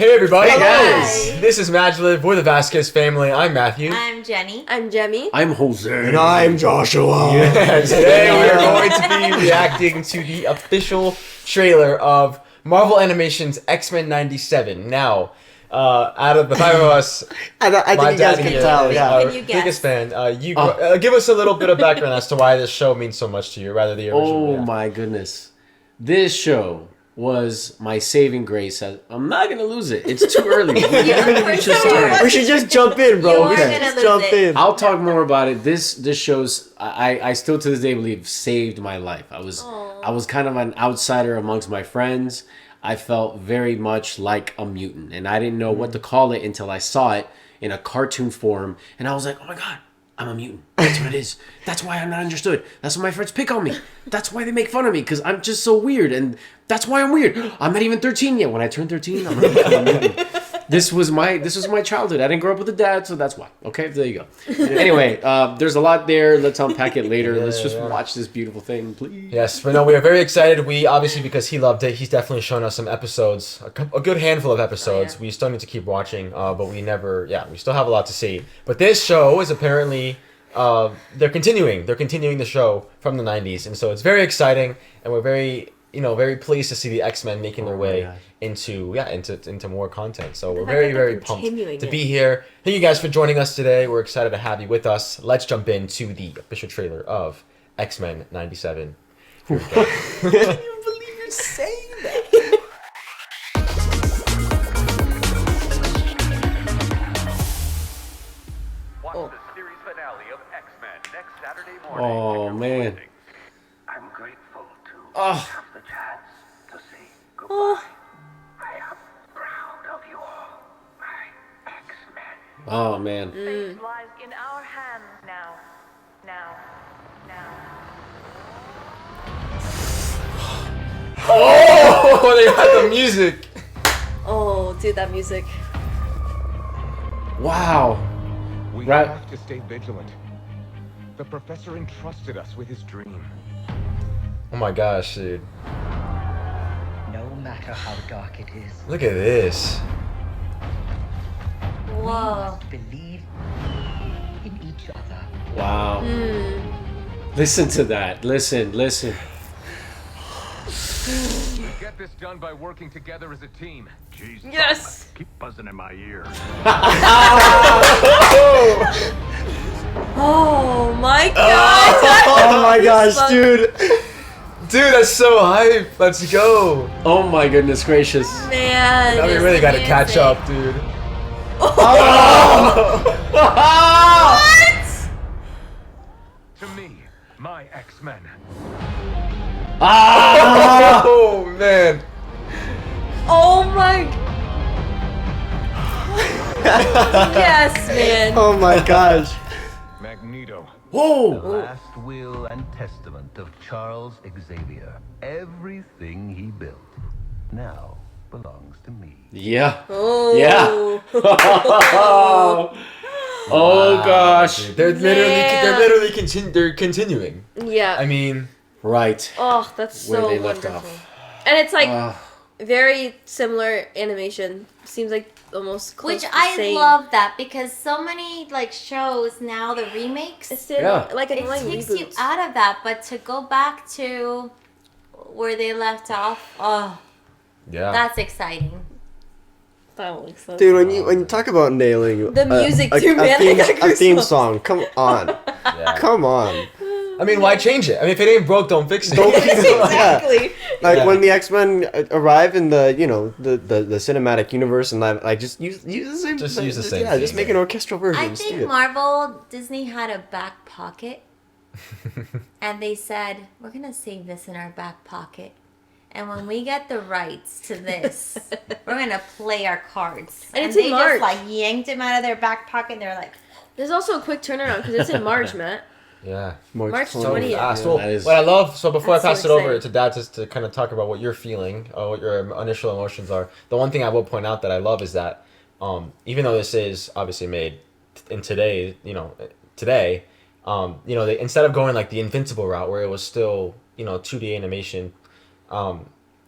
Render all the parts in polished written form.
Hey everybody! Hey guys! This is MaJeliv. We're the Vasquez family. I'm Matthew. I'm Jenny. I'm Jemmy. I'm Jose. And I'm Joshua. Yeah, today we are going to be reacting to the official trailer of Marvel Animation's X-Men 97. Now, out of the five of us, I think you guys can tell. is Yeah. our Can you guess? biggest fan. Give us a little bit of background as to why this show means so much to you, rather the original. Oh my goodness. This show was my saving grace. I'm not going to lose it. It's too early. for sure. We should just jump in, You bro. are We should gonna just lose jump it. in. I'll talk more about it. This show's I still to this day believe saved my life. I was kind of an outsider amongst my friends. I felt very much like a mutant, and I didn't know what to call it until I saw it in a cartoon form, and I was like, "Oh my god, I'm a mutant. That's what it is. That's why I'm not understood. That's why my friends pick on me. That's why they make fun of me, because I'm just so weird, and that's why I'm weird. I'm not even 13 yet. When I turn 13, I'm gonna become a mutant." This was my childhood. I didn't grow up with a dad, so that's why. Okay, there you go. Anyway, there's a lot there. Let's unpack it later. Let's just watch this beautiful thing, please. Yes, but no, we are very excited. We obviously, because he loved it, he's definitely shown us some episodes, a good handful of episodes. We still need to keep watching, but we still have a lot to see. But this show is apparently, they're continuing the show from the 90s, and so it's very exciting, and we're very pleased to see the X-Men making their way into more content. So we're very pumped to be here. Thank you guys for joining us today. We're excited to have you with us. Let's jump into the official trailer of X-Men 97. Here we go. I can't even believe you're saying that. Watch the series finale of X-Men next Saturday morning. Oh man. I'm grateful to Oh. have the chance to say goodbye. I am proud of you all, my X-Men. Oh man. Fate lies in our hands now. Now. Oh, they got the music. Oh, dude, that music. Wow. We Right. have to stay vigilant. The professor entrusted us with his dream. Oh my gosh, dude. No matter how dark it is, Look at this. we Whoa. must believe in each other. Wow. Listen to that. Listen. We get this done by working together as a team. Jeez, Yes. keep buzzing in my ear. Oh my god. Oh my gosh, dude. Dude, that's so hype. Let's go. Oh my goodness gracious. Man. Now we this really got to music. catch up, dude. What? To me, my X-Men. Oh man. Oh my. Yes, man. Oh my gosh. Magneto. Whoa. Last will and testament of Charles Xavier. Everything he built now belongs to me. Yeah. Oh. Yeah. Oh gosh. Dude, they're literally continuing. Yeah. I mean, Right. Oh, that's Where so they left wonderful. off. And it's like Ah. very similar animation. Seems like almost close Which to the I same. love that because so many shows now, the remakes, It's still Yeah. like it annoying takes you reboots. out of that. But to go back to where they left off, oh, yeah. that's exciting. That makes sense. Dude, when you talk about nailing The music too, man, I got a theme goosebumps. song, come on. Yeah. Come on. I mean, why change it? I mean, if it ain't broke, don't fix it. Exactly. Like Yeah. when the X-Men arrive in the the cinematic universe and just use the same. Just use the same Yeah, just theme, make yeah. an orchestral version. I Just do think it. Disney had a back pocket, and they said, "We're gonna save this in our back pocket, and when we get the rights to this, we're gonna play our cards." And it's they in March. just yanked him out of their back pocket, and they're like, There's also a quick turnaround because it's in March, Matt. Yeah. March 20th. 20th. Fast. Yeah, Well, that is- what I love, so before That's I pass so it over exciting. to Dad just to kind of talk about what you're feeling, what your initial emotions are, the one thing I will point out that I love is that even though this is obviously made in today, they, instead of going like the Invincible route where it was still, 2D animation,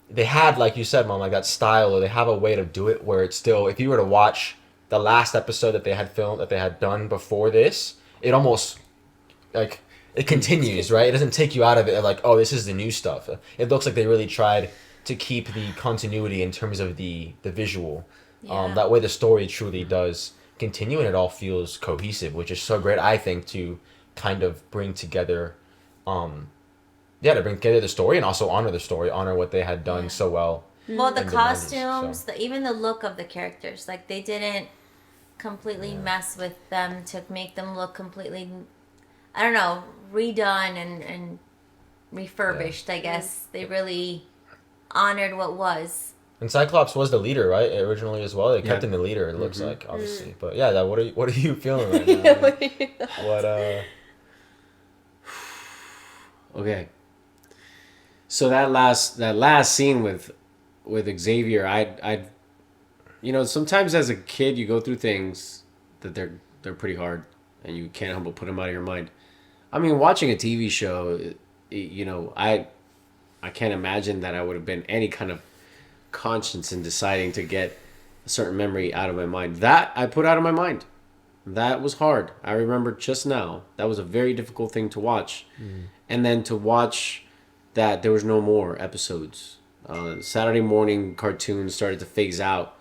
they had, like you said, Mom, like that style, or they have a way to do it where it's still, if you were to watch the last episode that they had filmed, that they had done before this, it almost, like, it continues, right? It doesn't take you out of it like, oh, this is the new stuff. It looks like they really tried to keep the continuity in terms of the visual. Yeah. That way the story truly does continue, and it all feels cohesive, which is so great, I think, to kind of bring together, to bring together the story and also honor the story, honor what they had done so well. Well, the in the 90s, costumes, so. even the look of the characters, like they didn't completely mess with them to make them look completely, I don't know, redone and refurbished, I guess. They really honored what was. And Cyclops was the leader, right? Originally as well. They kept him the leader, it looks like, obviously. But yeah, what are you feeling right now? Okay. So that last scene with Xavier, I sometimes as a kid you go through things that they're pretty hard and you can't help but put them out of your mind. I mean, watching a TV show, I can't imagine that I would have been any kind of conscience in deciding to get a certain memory out of my mind. That I put out of my mind. That was hard. I remember just now. That was a very difficult thing to watch. And then to watch that there was no more episodes. Saturday morning cartoons started to phase out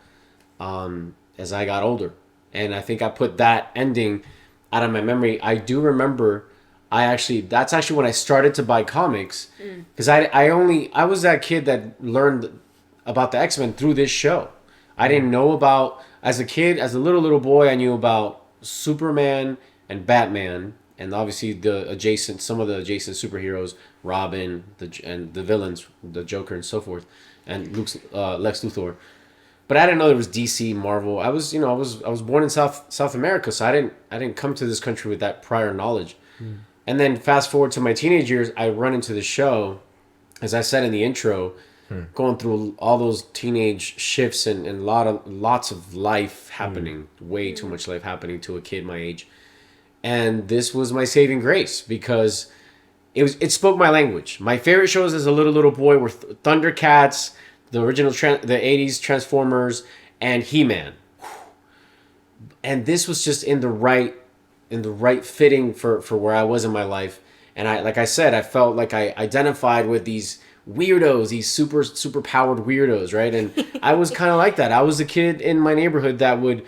as I got older. And I think I put that ending out of my memory. I do remember that's actually when I started to buy comics. Because I was that kid that learned about the X-Men through this show. I didn't know about, as a kid, as a little boy, I knew about Superman and Batman. And obviously some of the adjacent superheroes, Robin, and the villains, the Joker and so forth, and Lex Luthor. But I didn't know there was DC, Marvel. I was born in South America, so I didn't come to this country with that prior knowledge. And then fast forward to my teenage years, I run into the show, as I said in the intro, going through all those teenage shifts and lots of life happening, way too much life happening to a kid my age. And this was my saving grace because it spoke my language. My favorite shows as a little boy were Thundercats, the original the 80s Transformers, and He-Man. And this was just in the right fitting for where I was in my life. And I said, I felt like I identified with these weirdos, these super powered weirdos, right? And I was kind of like that. I was a kid in my neighborhood that would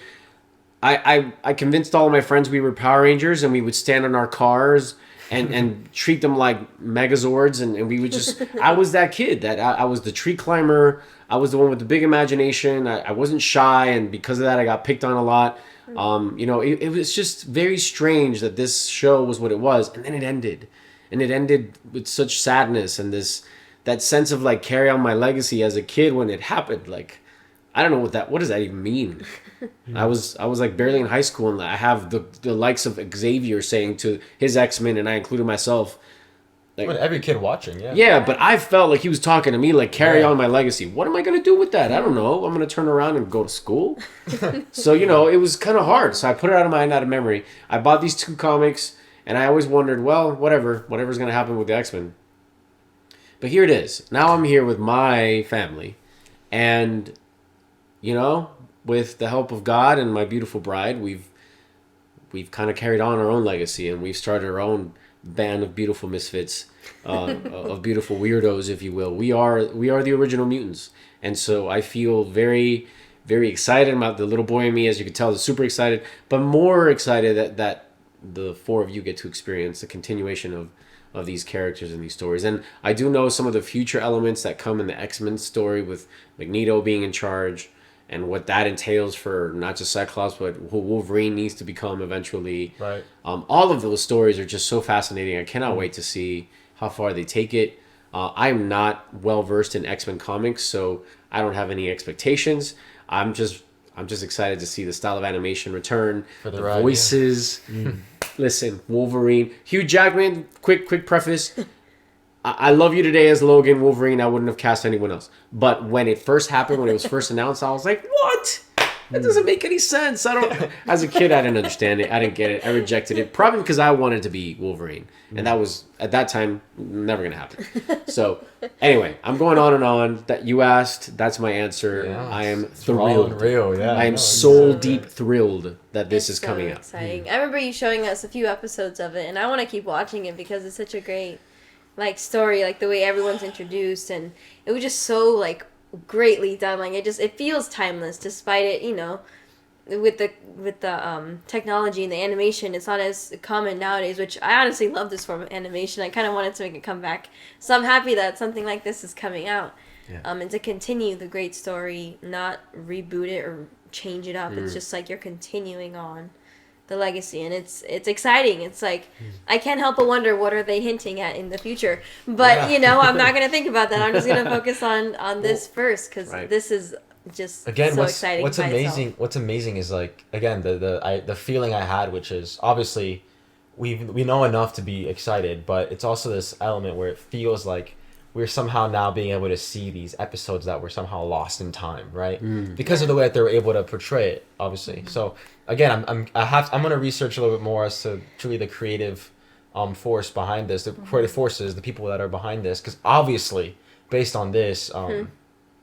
I convinced all of my friends we were Power Rangers, and we would stand on our cars and treat them like Megazords, and we would just, I was that kid that I was the tree climber. I was the one with the big imagination. I wasn't shy, and because of that I got picked on a lot. It was just very strange that this show was what it was, and then it ended. And it ended with such sadness and that sense of like carry on my legacy as a kid when it happened. Like, I don't know what does that even mean? I was like barely in high school, and I have the likes of Xavier saying to his X-Men, and I included myself. Like, Well, every kid watching, yeah. yeah, but I felt like he was talking to me, like, carry on my legacy. What am I going to do with that? I don't know. I'm going to turn around and go to school. So, it was kind of hard. So I put it out of mind, out of memory. I bought these 2 comics, and I always wondered, well, whatever's going to happen with the X-Men. But here it is. Now I'm here with my family. And, with the help of God and my beautiful bride, we've kind of carried on our own legacy, and we've started our own band of beautiful misfits, of beautiful weirdos, if you will. We are the original mutants, and so I feel very, very excited about the little boy in me. As you can tell, is super excited, but more excited that the 4 of you get to experience the continuation of these characters and these stories. And I do know some of the future elements that come in the X-Men story, with Magneto being in charge, and what that entails for not just Cyclops, but who Wolverine needs to become eventually. Right. All of those stories are just so fascinating. I cannot wait to see how far they take it. I'm not well versed in X-Men comics, so I don't have any expectations. I'm just excited to see the style of animation return, For the the ride, voices. Listen, Wolverine, Hugh Jackman. Quick preface. I love you today as Logan Wolverine. I wouldn't have cast anyone else. But when it first happened, when it was first announced, I was like, what? That doesn't make any sense. I don't. As a kid, I didn't understand it. I didn't get it. I rejected it. Probably because I wanted to be Wolverine, and that was at that time never gonna happen. So anyway, I'm going on and on. That you asked, that's my answer. Yeah. I am It's raw and thrilled. real, yeah. I am No, soul it's- deep thrilled that this is so coming out. exciting. I remember you showing us a few episodes of it, and I want to keep watching it because it's such a great, like, story, like the way everyone's introduced, and it was just so like greatly done. Like it feels timeless, despite it, with the technology and the animation, it's not as common nowadays. Which I honestly love this form of animation. I kind of wanted to make it come back, so I'm happy that something like this is coming out. Yeah. And to continue the great story, not reboot it or change it up. It's just like you're continuing on the legacy, and it's exciting. It's like I can't help but wonder what are they hinting at in the future. But I'm not gonna think about that. I'm just gonna focus on this first because Right. this is just Again, so what's exciting. what's by amazing? itself. What's amazing is like again the feeling I had, which is obviously we know enough to be excited, but it's also this element where it feels like we're somehow now being able to see these episodes that were somehow lost in time, right? Because of the way that they were able to portray it, obviously. So again, I'm gonna research a little bit more as to truly the creative force behind this, the creative forces, the people that are behind this, because obviously based on this,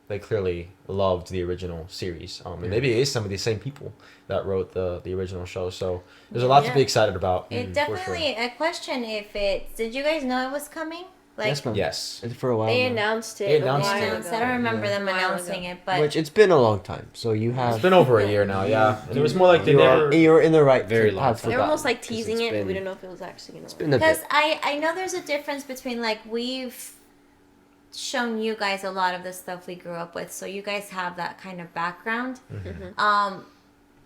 they clearly loved the original series, and maybe it is some of the same people that wrote the original show. So there's a lot to be excited about. It for definitely a question if it. Did you guys know it was coming? Like Yes, ma'am. Yes. It's for a while. They now. announced it. They a announced while it. announced. ago. I don't remember them A while announcing ago. it, but Which it's been a long time, so you It's have. been over a year now, yeah. And it was more like they never. You're in the right. Very to long have time. They were forgotten, almost like 'cause teasing it's it, but we been- don't know if it was actually gonna. It's been a because bit. I know there's a difference between like we've shown you guys a lot of the stuff we grew up with, so you guys have that kind of background.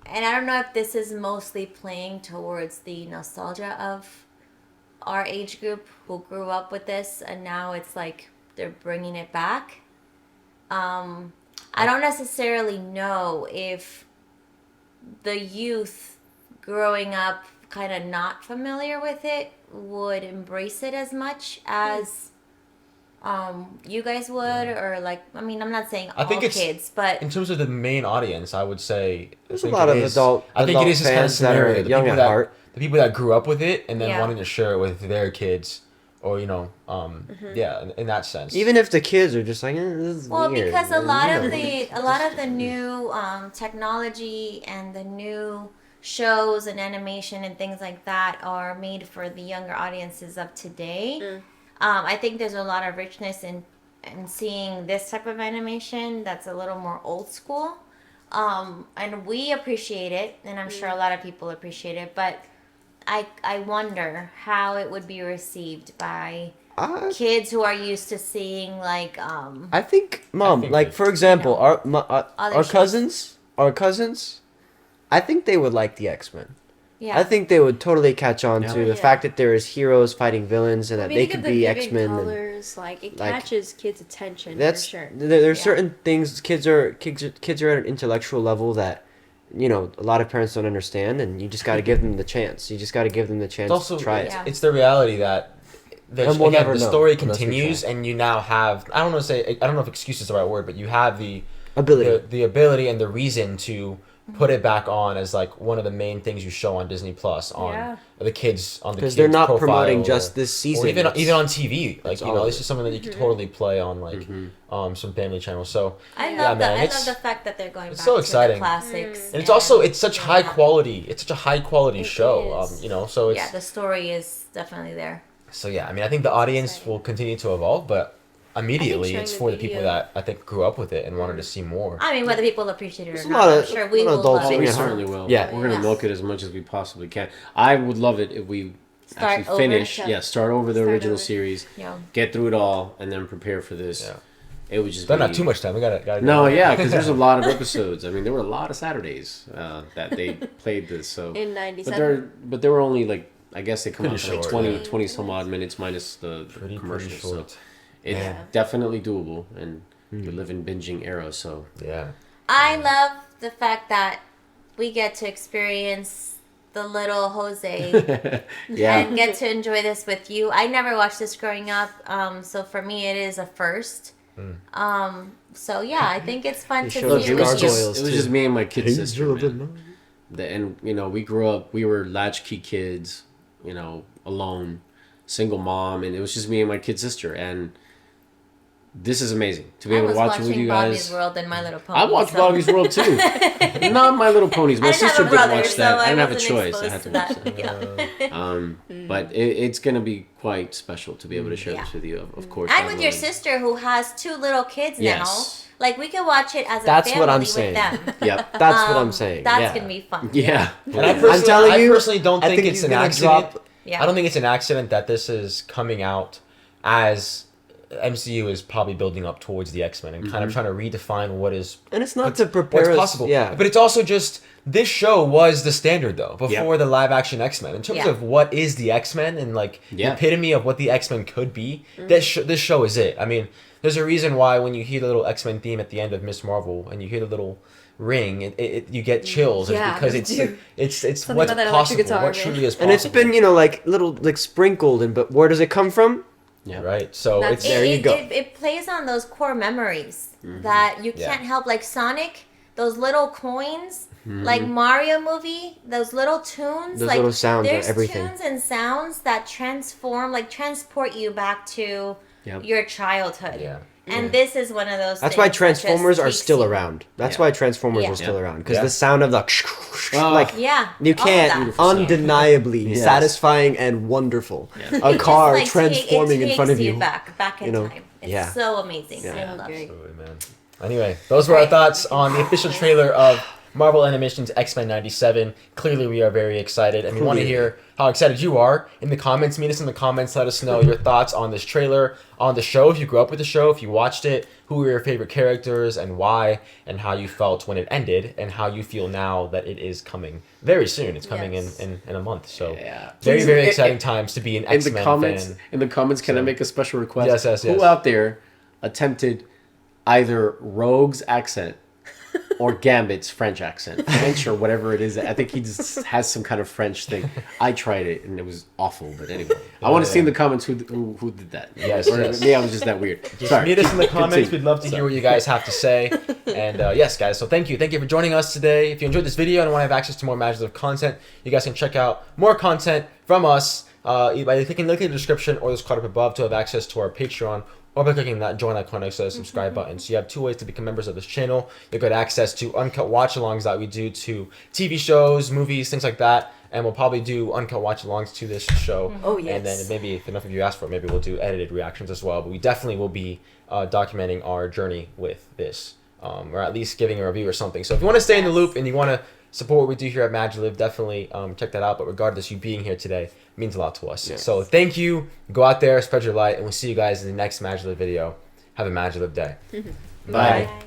And I don't know if this is mostly playing towards the nostalgia of our age group who grew up with this, and now it's like they're bringing it back. I don't necessarily know if the youth growing up kind of not familiar with it would embrace it as much as you guys would, or like, I mean, I'm not saying I all think it's- kids, but In terms of the main audience, I would say There's a lot of adult I think it is this kind of fans that are scenario. The young people at that heart. the people that grew up with it and then Yeah. wanting to share it with their kids, or yeah, in that sense. Even if the kids are just like, this is well, weird. because a you lot know. of the new technology and the new shows and animation and things like that are made for the younger audiences of today. I think there's a lot of richness in seeing this type of animation that's a little more old school, and we appreciate it, and I'm sure a lot of people appreciate it, but I wonder how it would be received by kids who are used to seeing like I think, Mom, think like they- for example, Other our shows. cousins, I think they would like the X-Men. yeah. I think they would totally catch on Yeah. to the Yeah. fact that there is heroes fighting villains and I that mean, they look could at the be vivid X-Men. And colors, like it like, catches kids' attention that's for sure. there's Yeah. certain things kids are at an intellectual level that a lot of parents don't understand, and you just got to give them the chance. You just got to give them the chance it's also to try it. Yeah. it's the reality that And we'll never the know story unless we continues, try. and you now have I don't know if excuse is the right word, but you have the Ability. the ability and the reason to put it back on as like one of the main things you show on Disney Plus on Yeah. the kids on the Because kids they're not profile, promoting or- just this season. or even It's- on TV, like it's all of this it. is something that you can totally play on like some family channels. So I yeah, love man, I it's- love the fact that they're going it's back so to exciting. the classics. and it's also it's such yeah. high quality. It's such a high quality It show. is. So it's Yeah, the story is definitely there. so yeah. I mean, I think the audience will continue to evolve, but immediately showing it's the for the people video- that I think grew up with it and wanted to see more. I mean, whether people appreciate it There's or a not, lot I'm of- sure we a lot of will adults love in We it. it. certainly will. Yeah. We're gonna Yes. milk it as much as we possibly can. I would love it if we Start actually over. finish. Yeah. Yeah, start over the Start original over. series, Yeah. get through it all, and then prepare for this. Yeah. It would just But be not too much time. We gotta No, go. yeah, because there's a lot of episodes. I mean, there were a lot of Saturdays that they played this. So, In but '97. there were only like I guess they come Pretty out for like short, 20, yeah. 20 some odd minutes minus the Pretty commercials. So short. it's Yeah. definitely doable, and we live in binging era. So Yeah. I love the fact that we get to experience the little Jose yeah, and get to enjoy this with you. I never watched this growing up, so for me it is a first. So yeah, I think it's fun to showed us see. Look, it was gargoyles, just too. me and my kid sister, man. And you know, we grew up. We were latchkey kids. You know, alone, single mom, and it was just me and my kid sister. And this is amazing to be I able was to watch it watching with you Bobby's guys. World and My Little Pony. I watched so- Bobby's World too. Not My Little Ponies. My I didn't have sister a did brother, watch so that. I I didn't have a wasn't choice. I exposed had to to watch that. that. Yeah. But it's gonna be quite special to be able to share Yeah. this with you, of course. And down with the your line. sister who has 2 little kids Yes. now, like we could watch it as a That's family what I'm with saying. them. Yep. That's what I'm saying. That's yeah. gonna be fun. Yeah. And I personally, telling you, I personally don't I think, think it's he's an gonna accident. drop- Yeah. I don't think it's an accident that this is coming out as MCU is probably building up towards the X-Men and kind of trying to redefine what is And it's not to prepare what's us. possible. Yeah. But it's also just this show was the standard though before Yep. the live action X-Men in terms Yeah. of what is the X-Men and like the Yeah. epitome of what the X-Men could be. This show is it. I mean, there's a reason why when you hear the little X-Men theme at the end of Miss Marvel and you hear the little ring, you get chills. Yeah, It's because me too. it's Something what's about that electric possible, guitar, what man. truly is possible. And it's been, like little like sprinkled in, but where does it come from? Yeah. right. So That's it's There you go. It plays on those core memories that you Yeah. can't help. Like Sonic, those little coins, Mm-hmm. like Mario movie, those little tunes. Those like, little sounds are there's everything. tunes and sounds that transport you back to Yep. your childhood. Yeah. And this is one of those That's things why that just Transformers are takes still you- around. That's Yeah. why Transformers Yeah. are still Yeah. around because Yeah. the sound of the Oh. like Yeah. you all of can't that. undeniably Yes. satisfying and wonderful. It A just, car like, transforming in front of takes you. back in know, time. It's yeah. so amazing. Yeah. I love it. Absolutely, man. Anyway, those were our thoughts on the official trailer of Marvel Animation's X-Men 97. Clearly, we are very excited, and we want to hear how excited you are in the comments. Meet us in the comments. Let us know your thoughts on this trailer, on the show, if you grew up with the show, if you watched it, who were your favorite characters and why, and how you felt when it ended, and how you feel now that it is coming very soon. It's coming Yes. in a month, so Yeah. very, Please, very in- exciting times to be an In X-Men the comments, fan. can I So- make a special request? Yes. Who out there attempted either Rogue's accent or Gambit's French accent, French or whatever it is? I think he just has some kind of French thing. I tried it and it was awful. But anyway, I want to see in the comments who did that. Yes, or yes. maybe I was just that weird. Just Sorry. meet us in the comments. Continue. We'd love to hear what you guys have to say. And yes, guys, so thank you for joining us today. If you enjoyed this video and want to have access to more MaJeliv content, you guys can check out more content from us either by clicking the link in the description or this card up above to have access to our Patreon, or by clicking that join icon next to the subscribe button. So you have 2 ways to become members of this channel. You'll get access to uncut watch-alongs that we do to TV shows, movies, things like that. And we'll probably do uncut watch-alongs to this show. Oh, yes. And then maybe if enough of you ask for it, maybe we'll do edited reactions as well. But we definitely will be documenting our journey with this, or at least giving a review or something. So if you want to stay in the loop and you want to support what we do here at MaJeliv, definitely check that out. But regardless, you being here today means a lot to us. Yes. So thank you. Go out there, spread your light, and we'll see you guys in the next MaJeliv video. Have a MaJeliv day. Bye. Bye.